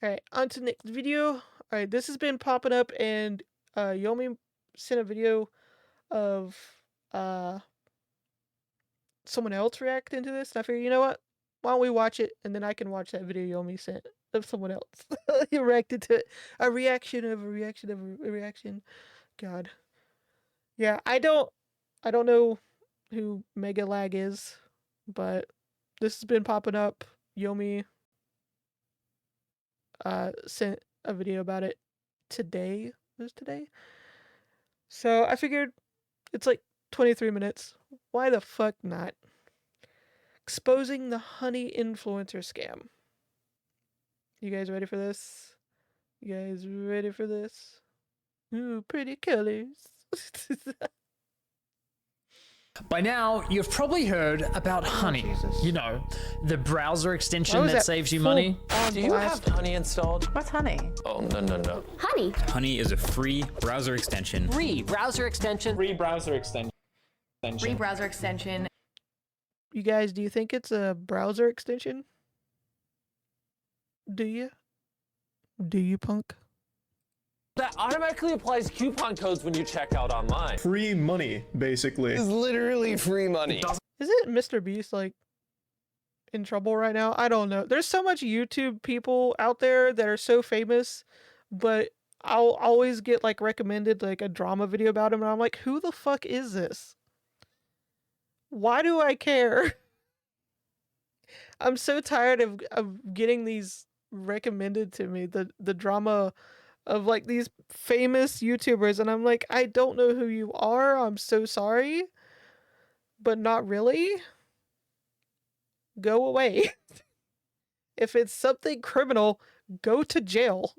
Alright, on to the next video. Alright, this has been popping up, and Yomi sent a video of someone else reacting to this, and I figured, you know what? Why don't we watch it, and then I can watch that video Yomi sent of someone else. He reacted to it. A reaction of a reaction of a reaction. God. Yeah, I don't know who MegaLag is, but this has been popping up. Yomi sent a video about it today. Was today? So I figured it's like 23 minutes. Why the fuck not? Exposing the honey influencer scam. You guys ready for this? You guys ready for this? Ooh, pretty colors. By now, you've probably heard about Honey. Jesus. You know, the browser extension that saves you money. Do you have Honey installed? What's Honey? Oh, no. Honey. Honey is a free browser extension. Free browser extension. Free browser extension. Free browser extension. You guys, do you think it's a browser extension? Do you? Do you, punk? That automatically applies coupon codes when you check out online. Free money, basically. It's literally free money. Isn't Mr. Beast like in trouble right now? I don't know. There's so much YouTube people out there that are so famous, but I'll always get like recommended like a drama video about him, and I'm like, who the fuck is this? Why do I care? I'm so tired of getting these recommended to me, the drama of like these famous YouTubers, and I'm like, I don't know who you are. I'm so sorry, but not really. Go away. If it's something criminal, go to jail.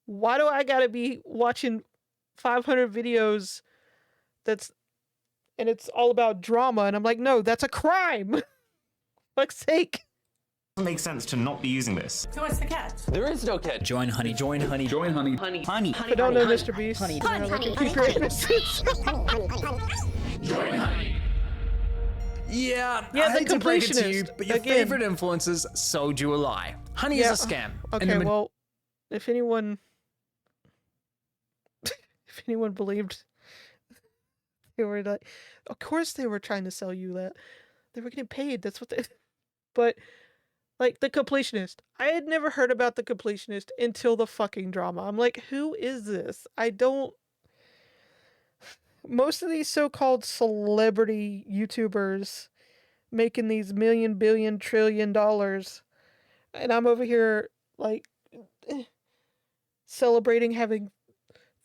Why do I gotta be watching 500 videos and it's all about drama, and I'm like, no, that's a crime. Fuck's sake. It makes sense to not be using this. So what's the catch? There is no catch. Join Honey, join Honey, join Honey. Honey. I don't know Mr. Beast. Honey. Keep your innocence. Join Honey. Yeah, Yeah, I the hate to break it to you, completionist, but your again. favorite influencers sold you a lie. Honey is a scam. Okay, well, if anyone believed they were like, of course they were trying to sell you that. They were getting paid. That's what they. But like the completionist, I had never heard about the completionist until the fucking drama. I'm like, who is this? I don't. Most of these so-called celebrity YouTubers making these million, billion, trillion dollars, and I'm over here like celebrating having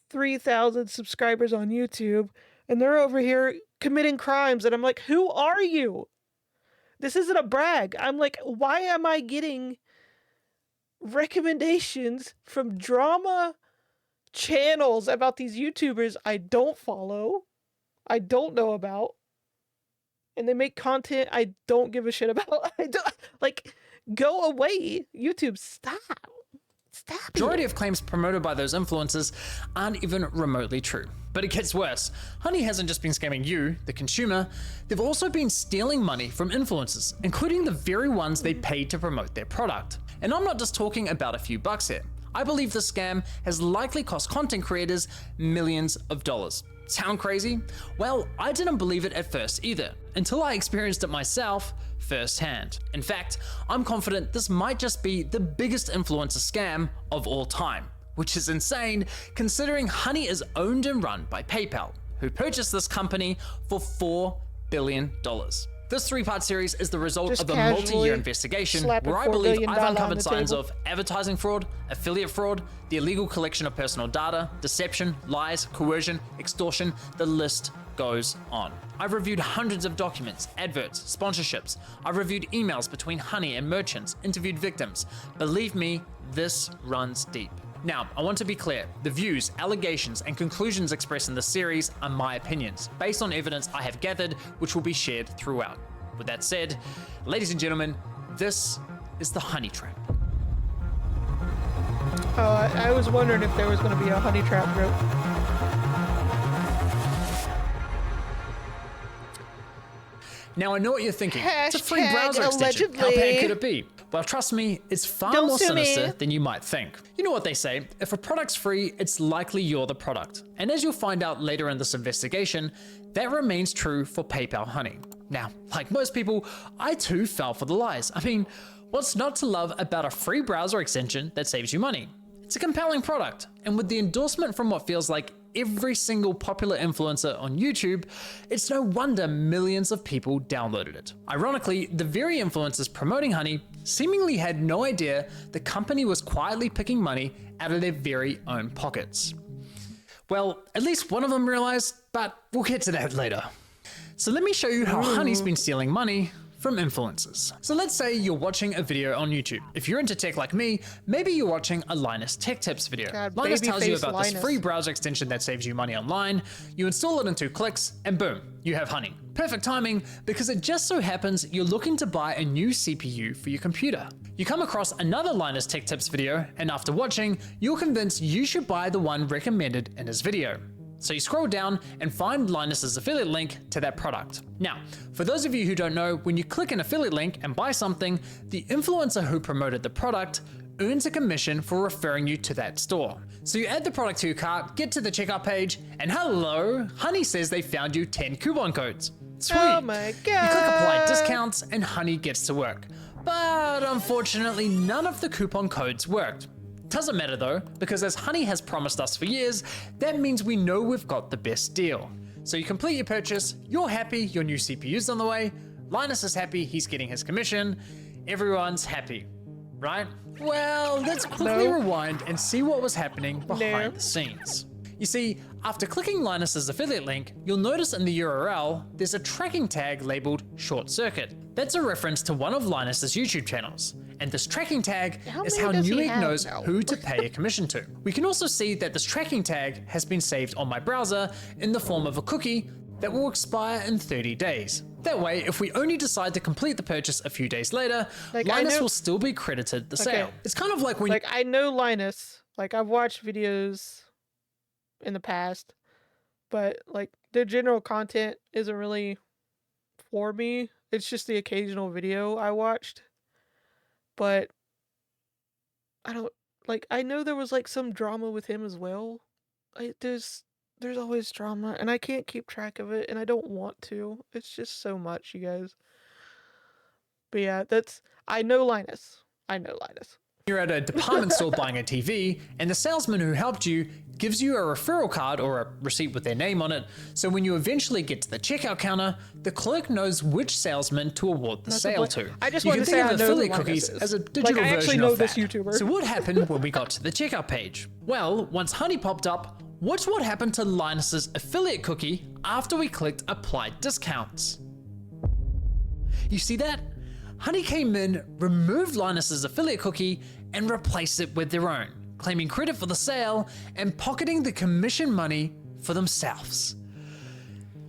3,000 subscribers on YouTube, and they're over here committing crimes, and I'm like, who are you? This isn't a brag. I'm like, why am I getting recommendations from drama channels about these YouTubers I don't follow, I don't know about, and they make content I don't give a shit about? I don't, like, go away. YouTube, stop. Stop it. Majority of claims promoted by those influencers aren't even remotely true. But it gets worse. Honey hasn't just been scamming you, the consumer, they've also been stealing money from influencers, including the very ones they paid to promote their product. And I'm not just talking about a few bucks here. I believe the scam has likely cost content creators millions of dollars. Sound crazy? Well, I didn't believe it at first either, until I experienced it myself firsthand. In fact, I'm confident this might just be the biggest influencer scam of all time, which is insane considering Honey is owned and run by PayPal, who purchased this company for $4 billion. This three-part series is the result Just of a multi-year investigation where I believe I've uncovered signs of advertising fraud, affiliate fraud, the illegal collection of personal data, deception, lies, coercion, extortion, the list goes on. I've reviewed hundreds of documents, adverts, sponsorships. I've reviewed emails between Honey and merchants, interviewed victims. Believe me, this runs deep. Now, I want to be clear, the views, allegations, and conclusions expressed in this series are my opinions, based on evidence I have gathered, which will be shared throughout. With that said, ladies and gentlemen, this is the Honey Trap. I was wondering if there was going to be a honey trap joke. Now I know what you're thinking. It's a free Hashtag browser extension. How allegedly. bad could it be? Well, trust me, it's far Don't more sue me. sinister than you might think. You know what they say, if a product's free, it's likely you're the product. And as you'll find out later in this investigation, that remains true for PayPal Honey. Now, like most people, I too fell for the lies. I mean, what's not to love about a free browser extension that saves you money? It's a compelling product, and with the endorsement from what feels like every single popular influencer on YouTube, it's no wonder millions of people downloaded it. Ironically, the very influencers promoting Honey seemingly had no idea the company was quietly picking money out of their very own pockets. Well, at least one of them realized, but we'll get to that later. So let me show you how Honey's been stealing money from influencers. So let's say you're watching a video on YouTube. If you're into tech like me, maybe you're watching a Linus Tech Tips video. God, Linus tells you babyface about Linus. this free browser extension that saves you money online. You install it in 2 clicks, and boom, you have Honey. Perfect timing, because it just so happens you're looking to buy a new CPU for your computer. You come across another Linus Tech Tips video, and after watching, you're convinced you should buy the one recommended in his video. So you scroll down and find Linus's affiliate link to that product. Now, for those of you who don't know, when you click an affiliate link and buy something, the influencer who promoted the product earns a commission for referring you to that store. So you add the product to your cart, get to the checkout page, and hello, Honey says they found you 10 coupon codes. Sweet. Oh my You click apply god. discounts and Honey gets to work. But unfortunately, none of the coupon codes worked. Doesn't matter though, because as Honey has promised us for years, that means we know we've got the best deal. So you complete your purchase, you're happy, your new CPU's on the way, Linus is happy, he's getting his commission, everyone's happy, right? Well, let's quickly rewind and see what was happening behind the scenes. You see, after clicking Linus's affiliate link, you'll notice in the URL, there's a tracking tag labeled short circuit. That's a reference to one of Linus's YouTube channels. And this tracking tag is many how does he Newegg have knows now? who to pay a commission to. We can also see that this tracking tag has been saved on my browser in the form of a cookie that will expire in 30 days. That way, if we only decide to complete the purchase a few days later, Like, I Linus know- will still be credited the sale. It's kind of like when Like, I know Linus. Like, I've watched videos in the past, but like their general content isn't really for me. It's just the occasional video I watched. But I don't like, I know there was like some drama with him as well. There's always drama and I can't keep track of it and I don't want to. It's just so much, you guys. But yeah, I know Linus. you're at a department store buying a TV, and the salesman who helped you gives you a referral card or a receipt with their name on it, so when you eventually get to the checkout counter, the clerk knows which salesman to award the sale to. I just You wanted can to think say of I know who affiliate Linus cookies is. as a Like, digital I actually version know of this that. YouTuber. So what happened when we got to the checkout page? Well, once Honey popped up, watch what happened to Linus's affiliate cookie after we clicked apply discounts. You see that? Honey came in, removed Linus's affiliate cookie, and replaced it with their own, claiming credit for the sale and pocketing the commission money for themselves.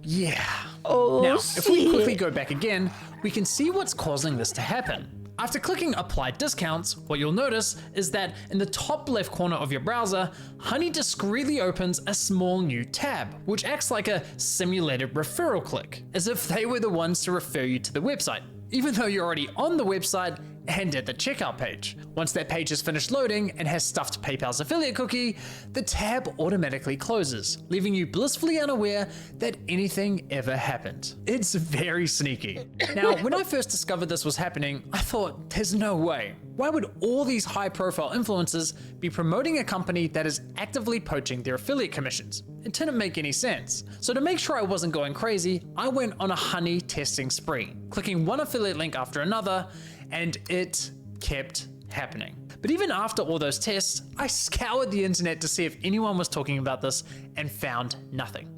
Yeah. Oh, Now, if we quickly go back again, we can see what's causing this to happen. After clicking apply discounts, what you'll notice is that in the top left corner of your browser, Honey discreetly opens a small new tab, which acts like a simulated referral click, as if they were the ones to refer you to the website, even though you're already on the website and at the checkout page. Once that page is finished loading and has stuffed PayPal's affiliate cookie, the tab automatically closes, leaving you blissfully unaware that anything ever happened. It's very sneaky. Now, when I first discovered this was happening, I thought, there's no way. Why would all these high-profile influencers be promoting a company that is actively poaching their affiliate commissions? It didn't make any sense. So to make sure I wasn't going crazy, I went on a Honey testing spree, clicking one affiliate link after another, and it kept happening. But even after all those tests, I scoured the internet to see if anyone was talking about this and found nothing.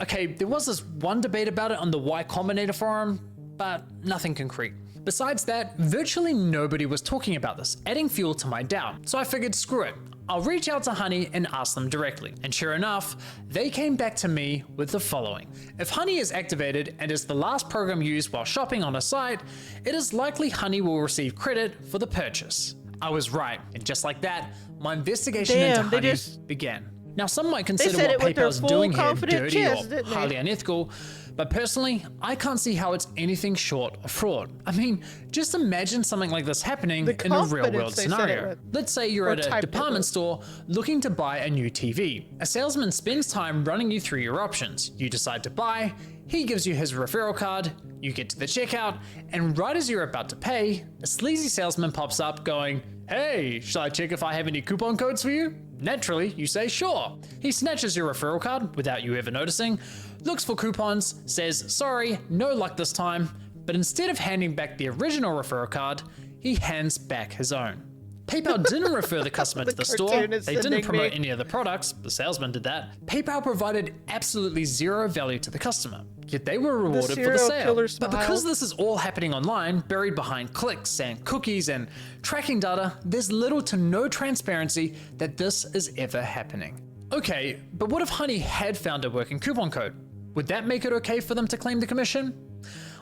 Okay, there was this one debate about it on the Y Combinator forum, but nothing concrete. Besides that, virtually nobody was talking about this, adding fuel to my doubt. So I figured, screw it, I'll reach out to Honey and ask them directly. And sure enough, they came back to me with the following. If Honey is activated and is the last program used while shopping on a site, it is likely Honey will receive credit for the purchase. I was right, and just like that, my investigation into Honey began. Now, some might consider said what it with their PayPal's full doing here confident dirty chest, or didn't they? highly unethical, but personally, I can't see how it's anything short of fraud. I mean, just imagine something like this happening The in a real-world confidence they said it scenario. with. Let's say you're Or at a typed it department with. store looking to buy a new TV. A salesman spends time running you through your options. You decide to buy, he gives you his referral card, you get to the checkout, and right as you're about to pay, a sleazy salesman pops up going, "Hey, shall I check if I have any coupon codes for you?" Naturally, you say sure. He snatches your referral card without you ever noticing, looks for coupons, says sorry, no luck this time, but instead of handing back the original referral card, he hands back his own. PayPal didn't refer the customer to the store, cartoon is they didn't sending promote me. any of the products, the salesman did that. PayPal provided absolutely zero value to the customer, yet they were rewarded for the serial sale. killer But because smile. this is all happening online, buried behind clicks and cookies and tracking data, there's little to no transparency that this is ever happening. Okay, but what if Honey had found a working coupon code? Would that make it okay for them to claim the commission?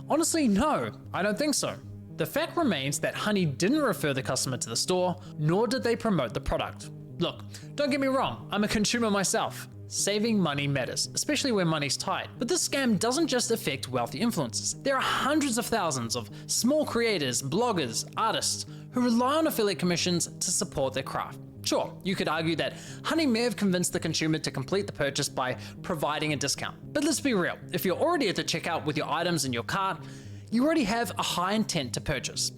Honestly, no, I don't think so. The fact remains that Honey didn't refer the customer to the store, nor did they promote the product. Look, don't get me wrong, I'm a consumer myself. Saving money matters, especially when money's tight. But this scam doesn't just affect wealthy influencers. There are hundreds of thousands of small creators, bloggers, artists who rely on affiliate commissions to support their craft. Sure, you could argue that Honey may have convinced the consumer to complete the purchase by providing a discount. But let's be real, if you're already at the checkout with your items in your cart, you already have a high intent to purchase.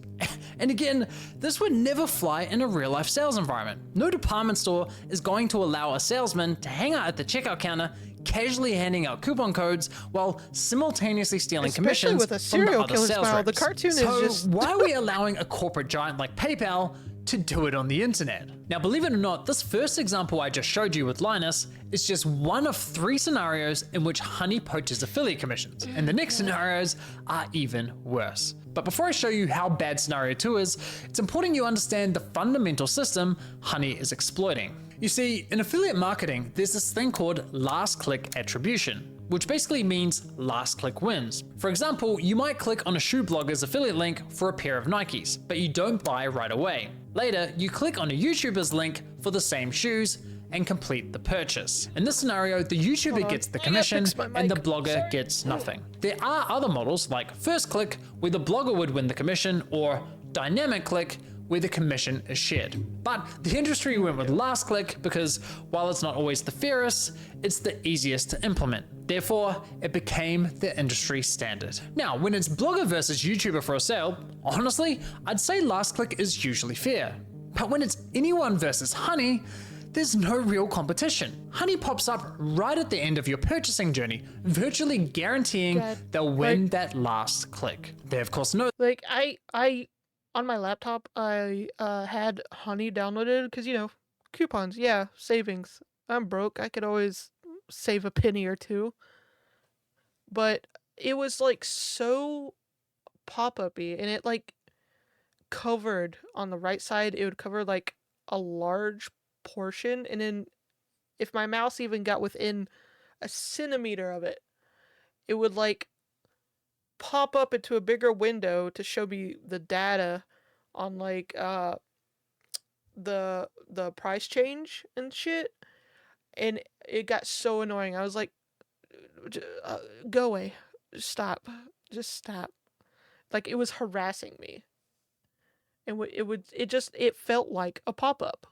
And again, this would never fly in a real life sales environment. No department store is going to allow a salesman to hang out at the checkout counter, casually handing out coupon codes while simultaneously stealing Especially commissions with a from the serial other killer sales smile. The reps. cartoon is So just- why are we allowing a corporate giant like PayPal to do it on the internet? Now, believe it or not, this first example I just showed you with Linus is just one of 3 scenarios in which Honey poaches affiliate commissions, and the next scenarios are even worse. But before I show you how bad scenario 2 is, it's important you understand the fundamental system Honey is exploiting. You see, in affiliate marketing, there's this thing called last click attribution, which basically means last click wins. For example, you might click on a shoe blogger's affiliate link for a pair of Nikes, but you don't buy right away. Later, you click on a YouTuber's link for the same shoes and complete the purchase. In this scenario, the YouTuber gets the commission fix my and the mic. blogger gets nothing. There are other models like first click, where the blogger would win the commission, or dynamic click, where the commission is shared. But the industry went with last click because while it's not always the fairest, it's the easiest to implement. Therefore, it became the industry standard. Now, when it's blogger versus YouTuber for a sale, honestly, I'd say last click is usually fair. But when it's anyone versus Honey, there's no real competition. Honey pops up right at the end of your purchasing journey, virtually guaranteeing God, they'll win that last click. They of course know Like I on my laptop I had Honey downloaded because coupons, yeah, savings. I'm broke. I could always save a penny or two. But it was like so pop-up-y, and it like covered on the right side. It would cover like a large portion, and then if my mouse even got within a centimeter of it, it would like pop up into a bigger window to show me the data on like the price change and shit. And it got so annoying. I was like, go away, just stop. Like, it was harassing me, and it felt like a pop-up.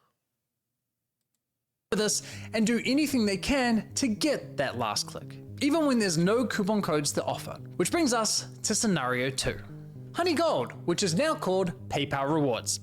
this and do anything they can to get that last click, even when there's no coupon codes to offer. Which brings us to scenario 2. Honey Gold, which is now called PayPal Rewards.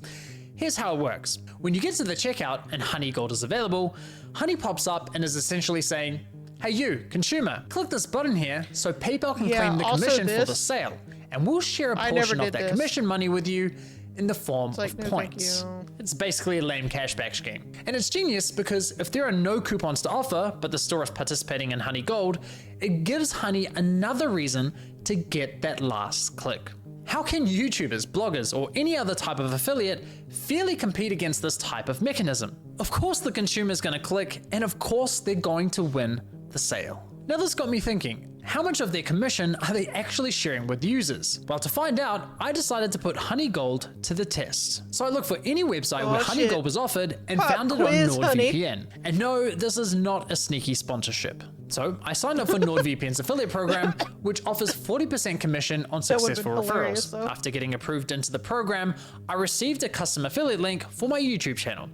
Here's how it works. When you get to the checkout and Honey Gold is available, Honey pops up and is essentially saying, "Hey you, consumer, click this button here so PayPal can Yeah, claim the also commission for the this- sale, and we'll share a I never portion of did that this. commission money with you in the form It's like, of no, thank points." you. It's basically a lame cashback scheme. And it's genius because if there are no coupons to offer, but the store is participating in Honey Gold, it gives Honey another reason to get that last click. How can YouTubers, bloggers, or any other type of affiliate fairly compete against this type of mechanism? Of course the consumer's going to click, and of course they're going to win the sale. Now this got me thinking, how much of their commission are they actually sharing with users? Well, to find out, I decided to put Honey Gold to the test. So I looked for any website where Honey Gold was offered and found it on NordVPN. And no, this is not a sneaky sponsorship. So I signed up for NordVPN's affiliate program, which offers 40% commission on successful referrals. After getting approved into the program, I received a custom affiliate link for my YouTube channel.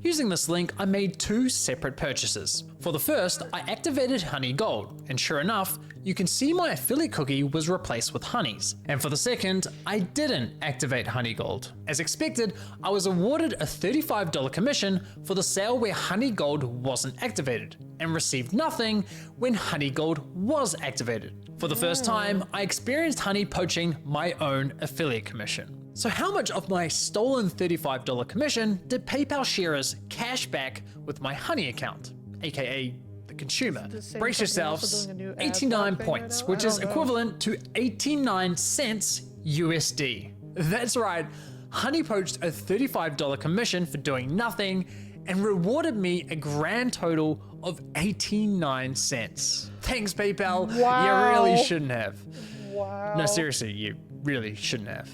Using this link, I made 2 separate purchases. For the first, I activated Honey Gold, and sure enough, you can see my affiliate cookie was replaced with Honey's. And for the second, I didn't activate Honey Gold. As expected, I was awarded a $35 commission for the sale where Honey Gold wasn't activated, and received nothing when Honey Gold was activated. For the first time, I experienced Honey poaching my own affiliate commission. So how much of my stolen $35 commission did PayPal share as cash back with my Honey account, aka the consumer? Brace yourselves, 89 points, which is equivalent to 89 cents USD. That's right, Honey poached a $35 commission for doing nothing and rewarded me a grand total of 89 cents. Thanks, PayPal. Wow. You really shouldn't have. Wow. No, seriously, you really shouldn't have.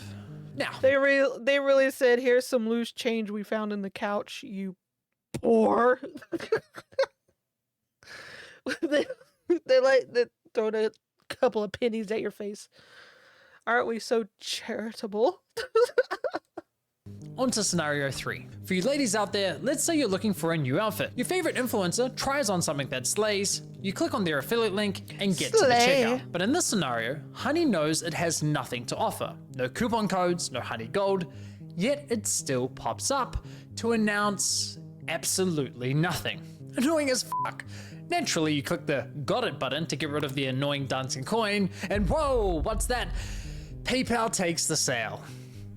Now, They really said, here's some loose change we found in the couch, you poor. they throw a couple of pennies at your face. Aren't we so charitable? on to scenario 3. For you ladies out there, let's say you're looking for a new outfit. Your favorite influencer tries on something that slays, you click on their affiliate link and get to the checkout. But in this scenario, Honey knows it has nothing to offer. No coupon codes, no Honey Gold, yet it still pops up to announce absolutely nothing. Annoying as fuck. Naturally, you click the got it button to get rid of the annoying dancing coin, and whoa, what's that? PayPal takes the sale.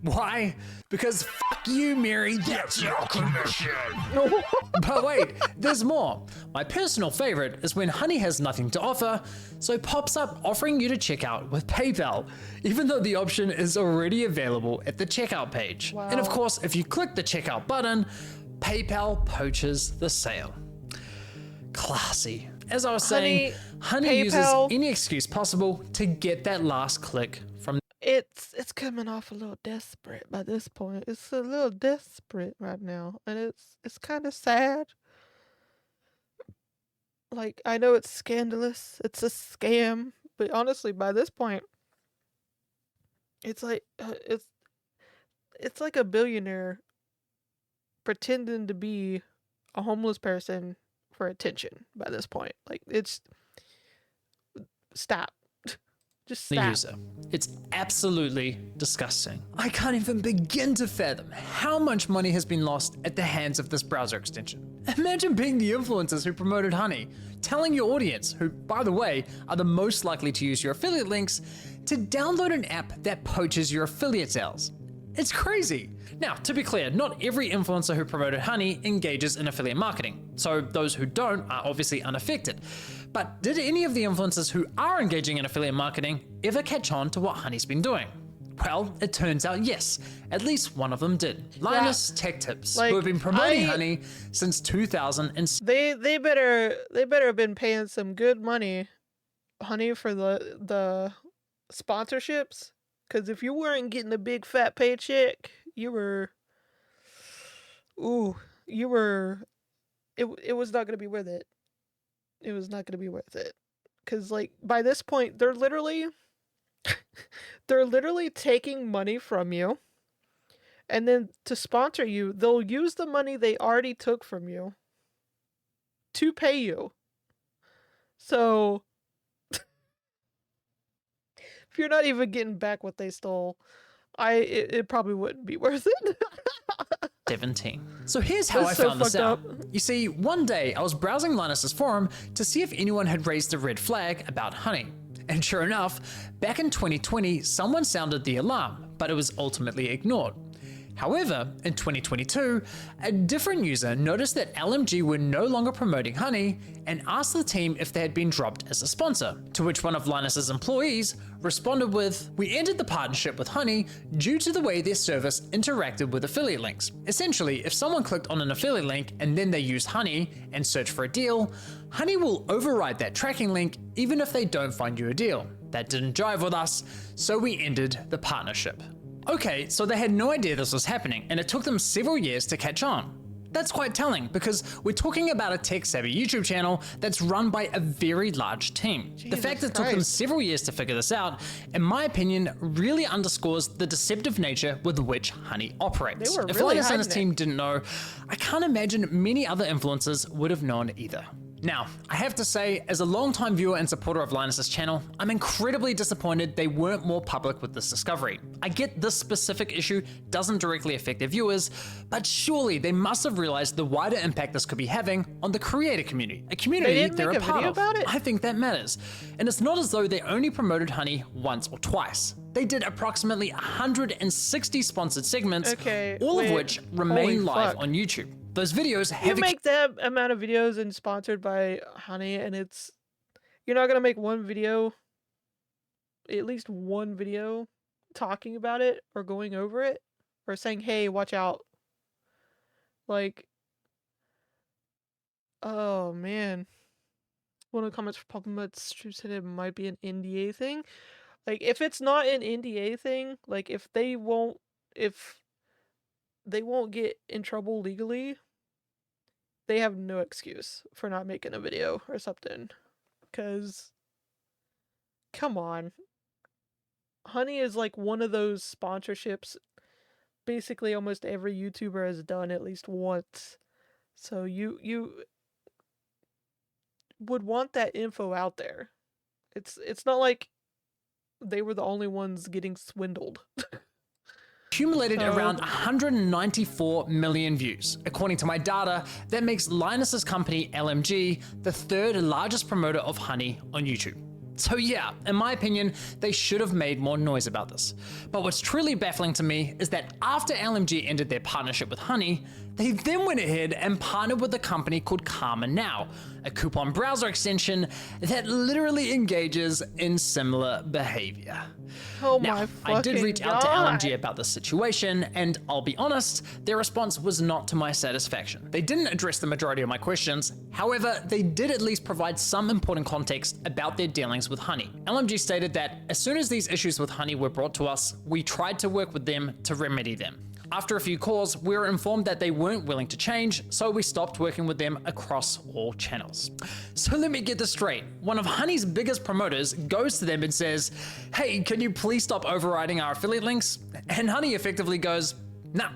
Why? Because fuck you, Mary, that's your commission. But wait, there's more. My personal favorite is when Honey has nothing to offer, so pops up offering you to check out with PayPal, even though the option is already available at the checkout page. Wow. And of course, if you click the checkout button, PayPal poaches the sale. Classy. As I was saying, Honey uses any excuse possible to get that last click from. It's coming off a little desperate by this point. It's a little desperate right now, and it's kind of sad. Like, I know it's scandalous, it's a scam, but honestly, by this point, it's like it's like a billionaire pretending to be a homeless person for attention. By this point, like, it's stop. Just stop. The user. It's absolutely disgusting. I can't even begin to fathom how much money has been lost at the hands of this browser extension. Imagine being the influencers who promoted Honey, telling your audience, who by the way are the most likely to use your affiliate links, to download an app that poaches your affiliate sales. It's crazy. Now, to be clear, not every influencer who promoted Honey engages in affiliate marketing, so those who don't are obviously unaffected. But did any of the influencers who are engaging in affiliate marketing ever catch on to what Honey's been doing? Well, it turns out yes, at least one of them did. Linus Tech Tips, who have been promoting Honey since 2006. They better have been paying some good money, Honey, for the sponsorships. Because if you weren't getting a big fat paycheck, it was not going to be worth it. It was not going to be worth it. Because, like, by this point, they're literally taking money from you. And then to sponsor you, they'll use the money they already took from you to pay you. So if you're not even getting back what they stole, it probably wouldn't be worth it. 17. So here's how I found this out. You see, one day I was browsing Linus's forum to see if anyone had raised a red flag about Honey. And sure enough, back in 2020, someone sounded the alarm, but it was ultimately ignored. However, in 2022, a different user noticed that LMG were no longer promoting Honey and asked the team if they had been dropped as a sponsor, to which one of Linus's employees responded with, "We ended the partnership with Honey due to the way their service interacted with affiliate links. Essentially, if someone clicked on an affiliate link and then they used Honey and searched for a deal, Honey will override that tracking link even if they don't find you a deal. That didn't jive with us, so we ended the partnership." Okay, so they had no idea this was happening, and it took them several years to catch on. That's quite telling, because we're talking about a tech-savvy YouTube channel that's run by a very large team. The fact that it took them several years to figure this out, in my opinion, really underscores the deceptive nature with which Honey operates. If Linus and his team didn't know, I can't imagine many other influencers would have known either. Now, I have to say, as a longtime viewer and supporter of Linus's channel, I'm incredibly disappointed they weren't more public with this discovery. I get this specific issue doesn't directly affect their viewers, but surely they must have realized the wider impact this could be having on the creator community, a community they're a part of. I think that matters. And it's not as though they only promoted Honey once or twice. They did approximately 160 sponsored segments, all of which remain live on YouTube. Those videos have— You make that amount of videos and sponsored by Honey, and you're not gonna make one video, at least one video, talking about it or going over it or saying, "Hey, watch out." Like, oh man, one of the comments for Puppets said it might be an NDA thing. Like, if it's not an NDA thing, like if they won't get in trouble legally, they have no excuse for not making a video or something. Because, come on. Honey is like one of those sponsorships basically almost every YouTuber has done at least once. So you would want that info out there. It's not like they were the only ones getting swindled. Accumulated around 194 million views. According to my data, that makes Linus's company LMG the third largest promoter of Honey on YouTube. So yeah, in my opinion, they should have made more noise about this. But what's truly baffling to me is that after LMG ended their partnership with Honey, they then went ahead and partnered with a company called Karma Now, a coupon browser extension that literally engages in similar behavior. Oh now, my fucking I did reach out to God. LMG about this situation, and I'll be honest, their response was not to my satisfaction. They didn't address the majority of my questions. However, they did at least provide some important context about their dealings with Honey. LMG stated that as soon as these issues with Honey were brought to us, we tried to work with them to remedy them. After a few calls, we were informed that they weren't willing to change, so we stopped working with them across all channels. So let me get this straight. One of Honey's biggest promoters goes to them and says, "Hey, can you please stop overriding our affiliate links?" And Honey effectively goes, "Nah,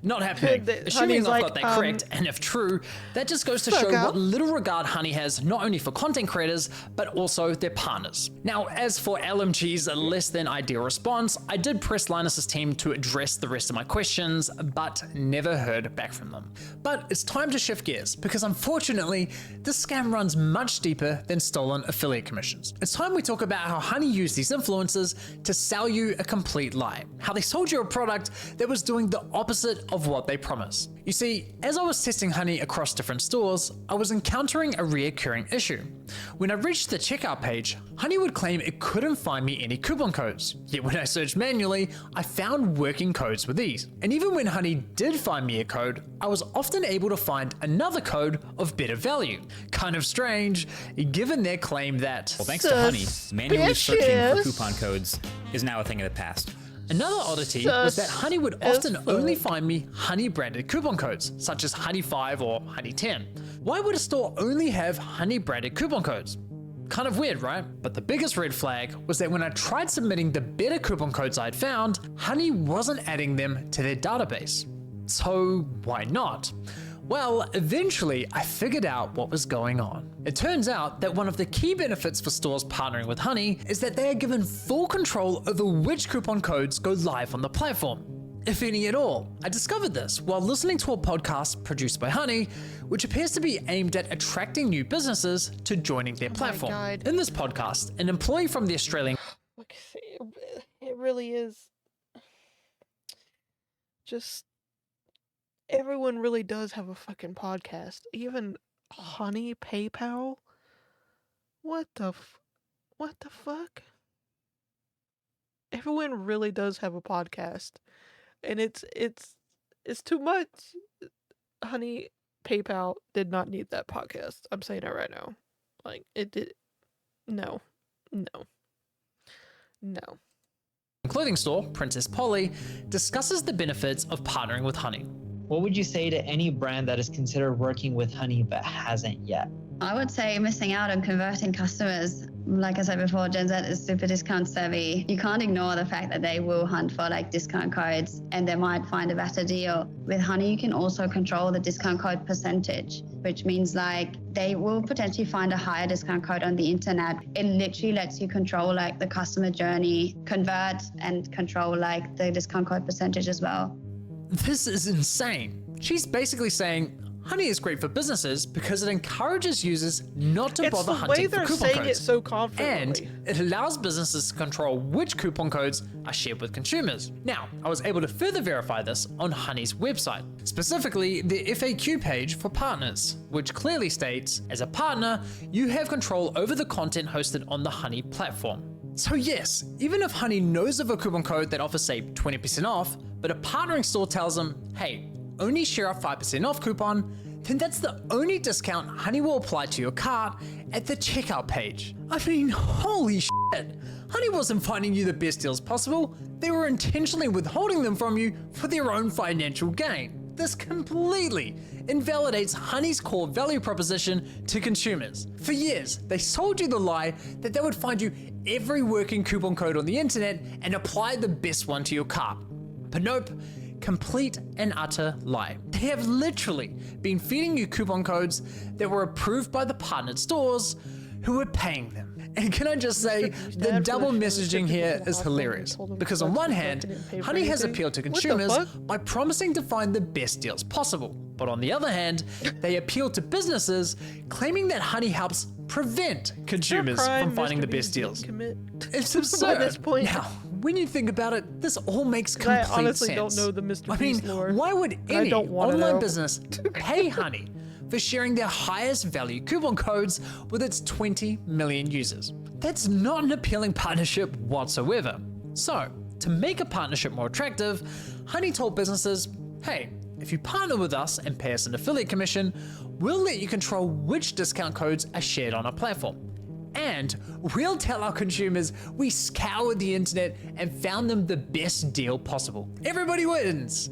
not happening." Assuming I've got that correct, and if true, that just goes to show what little regard Honey has not only for content creators, but also their partners. Now, as for LMG's less than ideal response, I did press Linus's team to address the rest of my questions, but never heard back from them. But it's time to shift gears, because unfortunately, this scam runs much deeper than stolen affiliate commissions. It's time we talk about how Honey used these influencers to sell you a complete lie. How they sold you a product that was doing the opposite of what they promise. You see, as I was testing Honey across different stores, I was encountering a reoccurring issue. When I reached the checkout page, Honey would claim it couldn't find me any coupon codes. Yet when I searched manually, I found working codes with ease. And even when Honey did find me a code, I was often able to find another code of better value. Kind of strange, given their claim that— Well, thanks to Honey, manually searching for coupon codes is now a thing of the past. Another oddity was that Honey would often only find me Honey branded coupon codes, such as Honey 5 or Honey 10. Why would a store only have Honey branded coupon codes? Kind of weird, right? But the biggest red flag was that when I tried submitting the better coupon codes I'd found, Honey wasn't adding them to their database. So why not? Well, eventually I figured out what was going on. It turns out that one of the key benefits for stores partnering with Honey is that they are given full control over which coupon codes go live on the platform, if any at all. I discovered this while listening to a podcast produced by Honey, which appears to be aimed at attracting new businesses to joining their platform. In this podcast, an employee from the Australian— It really is. Just everyone really does have a fucking podcast. Even Honey PayPal. What the fuck? Everyone really does have a podcast, and it's too much. Honey PayPal did not need that podcast. I'm saying it right now. Like it did. No, no, no. Clothing store, Princess Polly, discusses the benefits of partnering with Honey. What would you say to any brand that is considered working with Honey but hasn't yet? I would say missing out on converting customers. Like I said before, Gen Z is super discount savvy. You can't ignore the fact that they will hunt for like discount codes and they might find a better deal. With Honey, you can also control the discount code percentage, which means like they will potentially find a higher discount code on the internet. It literally lets you control like the customer journey, convert and control like the discount code percentage as well. This is insane. She's basically saying Honey is great for businesses because it encourages users not to bother hunting for coupon codes. It's the way they're saying it so confidently. And it allows businesses to control which coupon codes are shared with consumers. Now, I was able to further verify this on Honey's website, specifically the FAQ page for partners, which clearly states, as a partner, you have control over the content hosted on the Honey platform. So yes, even if Honey knows of a coupon code that offers say 20% off, but a partnering store tells them, hey, only share a 5% off coupon, then that's the only discount Honey will apply to your cart at the checkout page. I mean, holy shit. Honey wasn't finding you the best deals possible, they were intentionally withholding them from you for their own financial gain. This completely invalidates Honey's core value proposition to consumers. For years, they sold you the lie that they would find you every working coupon code on the internet and apply the best one to your cart. But nope, complete and utter lie. They have literally been feeding you coupon codes that were approved by the partnered stores who were paying them. And can I just say, the double messaging here is hilarious. Because on one hand, Honey has appealed to consumers by promising to find the best deals possible. But on the other hand, they appeal to businesses claiming that Honey helps prevent consumers from finding the best deals. It's absurd. By this point. Now, when you think about it, this all makes complete sense. I honestly don't know the Mr. Beast lore. Why would any online business pay Honey for sharing their highest value coupon codes with its 20 million users? That's not an appealing partnership whatsoever. So, to make a partnership more attractive, Honey told businesses, hey, if you partner with us and pay us an affiliate commission, we'll let you control which discount codes are shared on our platform. And we'll tell our consumers we scoured the internet and found them the best deal possible. Everybody wins.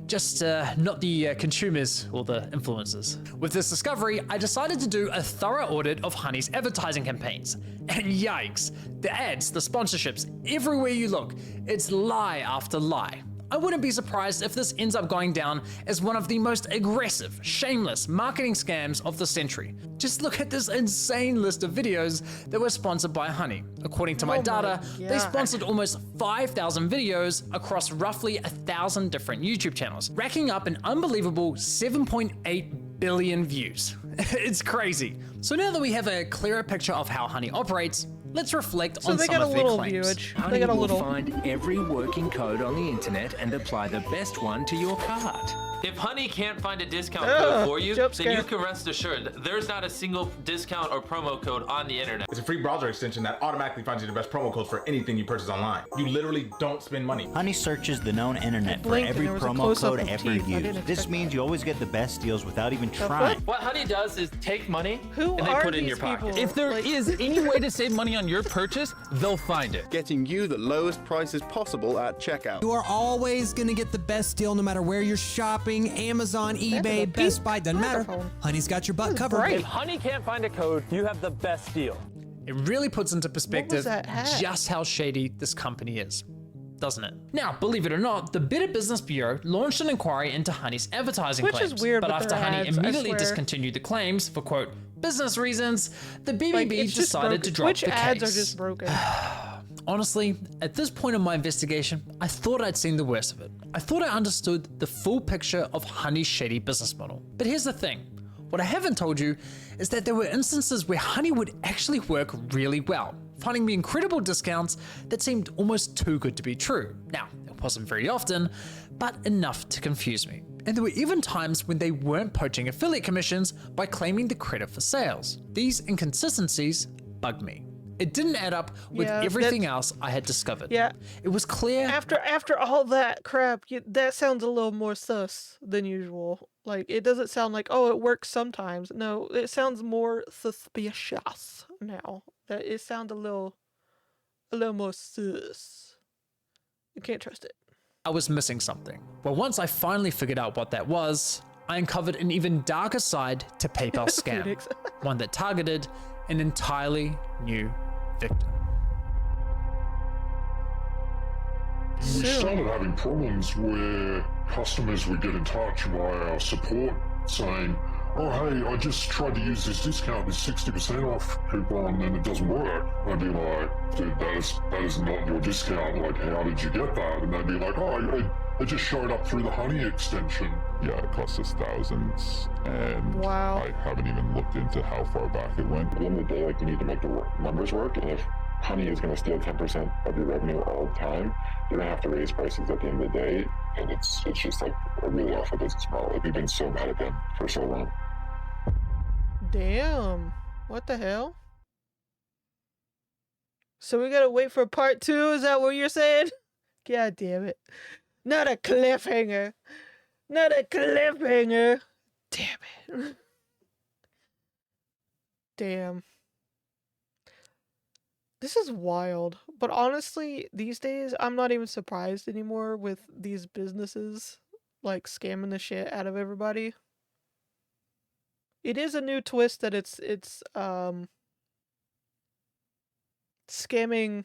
Just not the consumers or the influencers. With this discovery, I decided to do a thorough audit of Honey's advertising campaigns. And yikes, the ads, the sponsorships, everywhere you look, it's lie after lie. I wouldn't be surprised if this ends up going down as one of the most aggressive, shameless marketing scams of the century. Just look at this insane list of videos that were sponsored by Honey. According to my data, they sponsored almost 5,000 videos across roughly 1,000 different YouTube channels, racking up an unbelievable 7.8 billion views. It's crazy. So now that we have a clearer picture of how Honey operates, let's reflect on some of their claims. Honey will find every working code on the internet and apply the best one to your cart. If Honey can't find a discount code for you, then you can rest assured there's not a single discount or promo code on the internet. It's a free browser extension that automatically finds you the best promo codes for anything you purchase online. You literally don't spend money. Honey searches the known internet for every promo code ever used. This means you always get the best deals without even trying. What Honey does is take money and they put it in your pocket. If there is any way to save money on your purchase, they'll find it. Getting you the lowest prices possible at checkout. You are always going to get the best deal no matter where you're shopping. Amazon, eBay, Best Buy, doesn't matter. Honey's got your butt covered. If Honey can't find a code, you have the best deal. It really puts into perspective just how shady this company is, doesn't it? Now, believe it or not, the Better Business Bureau launched an inquiry into Honey's advertising claims. Which is weird, but after Honey ads, immediately discontinued the claims for, quote, business reasons, the BBB decided to drop the case. Which ads are just broken? Honestly, at this point in my investigation, I thought I'd seen the worst of it. I thought I understood the full picture of Honey's shady business model. But here's the thing. What I haven't told you is that there were instances where Honey would actually work really well. finding me incredible discounts that seemed almost too good to be true. Now, it wasn't very often, but enough to confuse me. And there were even times when they weren't poaching affiliate commissions by claiming the credit for sales. These inconsistencies bugged me. It didn't add up with everything else I had discovered. Yeah. It was clear. After all that crap, that sounds a little more sus than usual. Like, it doesn't sound like, oh, it works sometimes. No, it sounds more suspicious now. It sounds a little more sus. You can't trust it. I was missing something. Well, once I finally figured out what that was, I uncovered an even darker side to PayPal scam. One that targeted an entirely new victim. We started having problems where customers would get in touch via our support saying, oh hey, I just tried to use this discount, this 60% off coupon, and it doesn't work. I'd be like, dude, that is not your discount. Like, how did you get that? And they'd be like, oh, I just showed up through the Honey extension. Yeah, it cost us thousands, and I haven't even looked into how far back it went. At the end of the day, like, you need to make the numbers work, and if Honey is going to steal 10% of your revenue all the time, you're going to have to raise prices at the end of the day, and it's just like a really awful business model. Like, we've been so mad at them for so long. Damn. What the hell? So we gotta wait for part 2? Is that what you're saying? God damn it. Not a cliffhanger. Not a cliffhanger. Damn it. Damn. This is wild. But honestly, these days, I'm not even surprised anymore with these businesses, like, scamming the shit out of everybody. It is a new twist that it's scamming,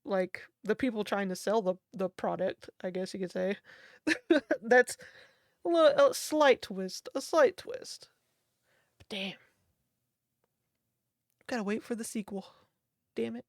like, the people trying to sell the product, I guess you could say. That's a slight twist. A slight twist. But damn. Gotta wait for the sequel. Damn it.